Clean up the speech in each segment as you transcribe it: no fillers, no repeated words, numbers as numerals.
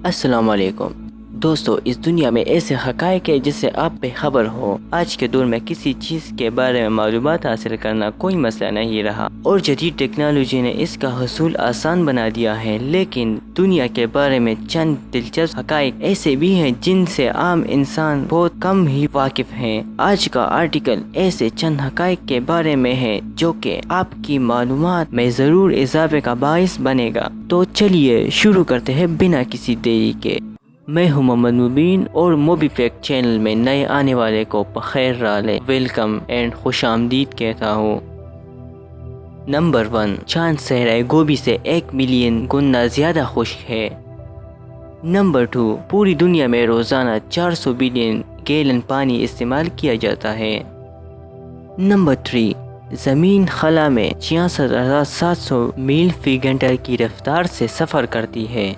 السلام علیکم دوستو، اس دنیا میں ایسے حقائق ہیں جس سے آپ بے خبر ہو۔ آج کے دور میں کسی چیز کے بارے میں معلومات حاصل کرنا کوئی مسئلہ نہیں رہا اور جدید ٹیکنالوجی نے اس کا حصول آسان بنا دیا ہے، لیکن دنیا کے بارے میں چند دلچسپ حقائق ایسے بھی ہیں جن سے عام انسان بہت کم ہی واقف ہیں۔ آج کا آرٹیکل ایسے چند حقائق کے بارے میں ہے جو کہ آپ کی معلومات میں ضرور اضافے کا باعث بنے گا۔ تو چلیے شروع کرتے ہیں بنا کسی دیری کے۔ میں ہوں محمد مبین اور موبی فیکٹ چینل میں نئے آنے والے کو بخیر رالے ویلکم اینڈ خوش آمدید کہتا ہوں۔ نمبر 1، چاند صحرائے گوبی سے 1 ملین گنا زیادہ خشک ہے۔ نمبر 2، پوری دنیا میں روزانہ 400 بلین گیلن پانی استعمال کیا جاتا ہے۔ نمبر 3، زمین خلا میں 66,700 میل فی گھنٹہ کی رفتار سے سفر کرتی ہے۔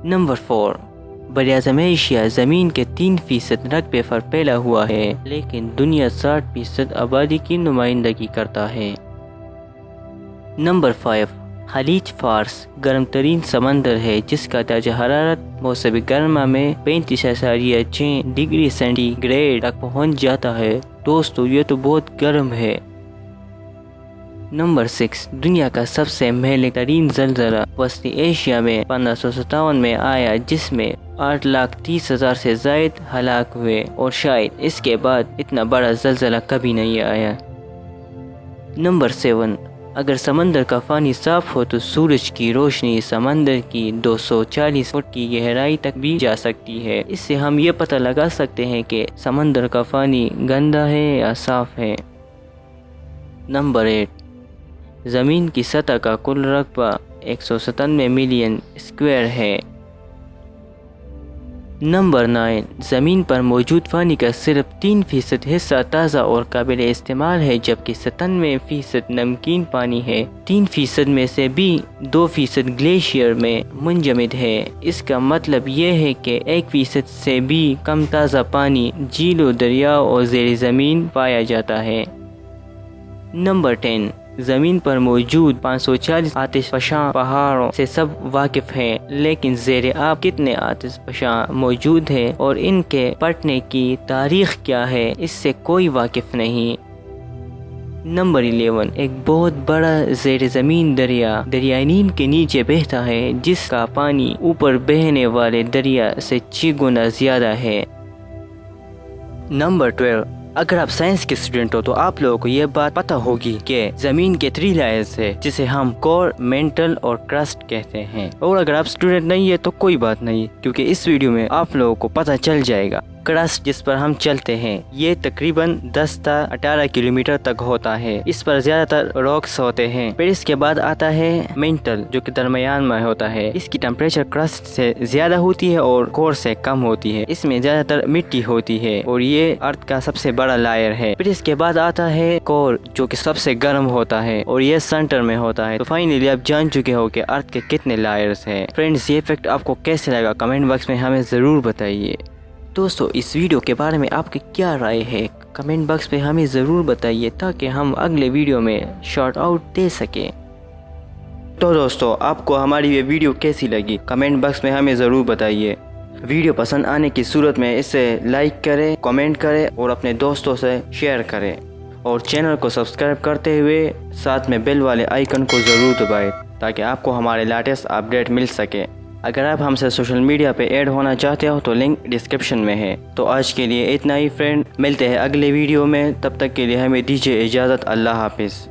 نمبر 4، براعظم ایشیا زمین کے 3% رقبے پر پھیلا ہوا ہے، لیکن دنیا 60% آبادی کی نمائندگی کرتا ہے۔ نمبر 5، خلیج فارس گرم ترین سمندر ہے جس کا درجہ حرارت موسم گرما میں 35.6 ڈگری سینٹی گریڈ تک پہنچ جاتا ہے۔ دوستو، یہ تو بہت گرم ہے۔ نمبر 6، دنیا کا سب سے مہلک ترین زلزلہ وسطی ایشیا میں 1557 میں آیا، جس میں 8,30,000 سے زائد ہلاک ہوئے اور شاید اس کے بعد اتنا بڑا زلزلہ کبھی نہیں آیا۔ نمبر 7، اگر سمندر کا پانی صاف ہو تو سورج کی روشنی سمندر کی 240 فٹ کی گہرائی تک بھی جا سکتی ہے۔ اس سے ہم یہ پتہ لگا سکتے ہیں کہ سمندر کا پانی گندا ہے یا صاف ہے۔ نمبر 8، زمین کی سطح کا کل رقبہ 197 ملین اسکوائر ہے۔ نمبر 9، زمین پر موجود پانی کا صرف 3% حصہ تازہ اور قابل استعمال ہے، جبکہ 97% نمکین پانی ہے۔ 3% میں سے بھی 2% گلیشیئر میں منجمد ہے۔ اس کا مطلب یہ ہے کہ 1% سے بھی کم تازہ پانی جھیلوں، دریاؤں اور زیر زمین پایا جاتا ہے۔ نمبر 10، زمین پر موجود 540 آتش فشاں پہاڑوں سے سب واقف ہیں، لیکن زیر آب کتنے آتش فشاں موجود ہیں اور ان کے پھٹنے کی تاریخ کیا ہے، اس سے کوئی واقف نہیں۔ نمبر 11، ایک بہت بڑا زیر زمین دریائے نیل کے نیچے بہتا ہے، جس کا پانی اوپر بہنے والے دریا سے 6 گنا زیادہ ہے۔ نمبر 12، اگر آپ سائنس کے اسٹوڈنٹ ہو تو آپ لوگوں کو یہ بات پتہ ہوگی کہ زمین کے 3 لیئرز ہے، جسے ہم کور، مینٹل اور کرسٹ کہتے ہیں۔ اور اگر آپ اسٹوڈنٹ نہیں ہے تو کوئی بات نہیں، کیونکہ اس ویڈیو میں آپ لوگوں کو پتہ چل جائے گا۔ کرسٹ جس پر ہم چلتے ہیں یہ تقریباً 10 تا 18 کلومیٹر تک ہوتا ہے۔ اس پر زیادہ تر راکس ہوتے ہیں۔ پھر اس کے بعد آتا ہے مینٹل، جو کہ درمیان میں ہوتا ہے۔ اس کی ٹمپریچر کرسٹ سے زیادہ ہوتی ہے اور کور سے کم ہوتی ہے۔ اس میں زیادہ تر مٹی ہوتی ہے اور یہ ارتھ کا سب سے بڑا لائر ہے۔ پھر اس کے بعد آتا ہے کور، جو کہ سب سے گرم ہوتا ہے اور یہ سینٹر میں ہوتا ہے۔ تو فائنلی آپ جان چکے ہو کہ ارتھ کے کتنے لائرز ہیں۔ فرینڈز، یہ فیکٹ آپ کو کیسے لگا کمنٹ باکس میں ہمیں ضرور بتائیے۔ دوستو، اس ویڈیو کے بارے میں آپ کی کیا رائے ہے کمنٹ باکس میں ہمیں ضرور بتائیے، تاکہ ہم اگلے ویڈیو میں شارٹ آؤٹ دے سکیں۔ تو دوستو، آپ کو ہماری یہ ویڈیو کیسی لگی کمنٹ باکس میں ہمیں ضرور بتائیے۔ ویڈیو پسند آنے کی صورت میں اسے لائک کریں، کمنٹ کریں اور اپنے دوستوں سے شیئر کریں، اور چینل کو سبسکرائب کرتے ہوئے ساتھ میں بیل والے آئیکن کو ضرور دبائیں، تاکہ آپ کو ہمارے لیٹسٹ اپڈیٹ مل سکے۔ اگر آپ ہم سے سوشل میڈیا پہ ایڈ ہونا چاہتے ہو تو لنک ڈسکرپشن میں ہے۔ تو آج کے لیے اتنا ہی فرینڈ، ملتے ہیں اگلے ویڈیو میں، تب تک کے لیے ہمیں دیجیے اجازت۔ اللہ حافظ۔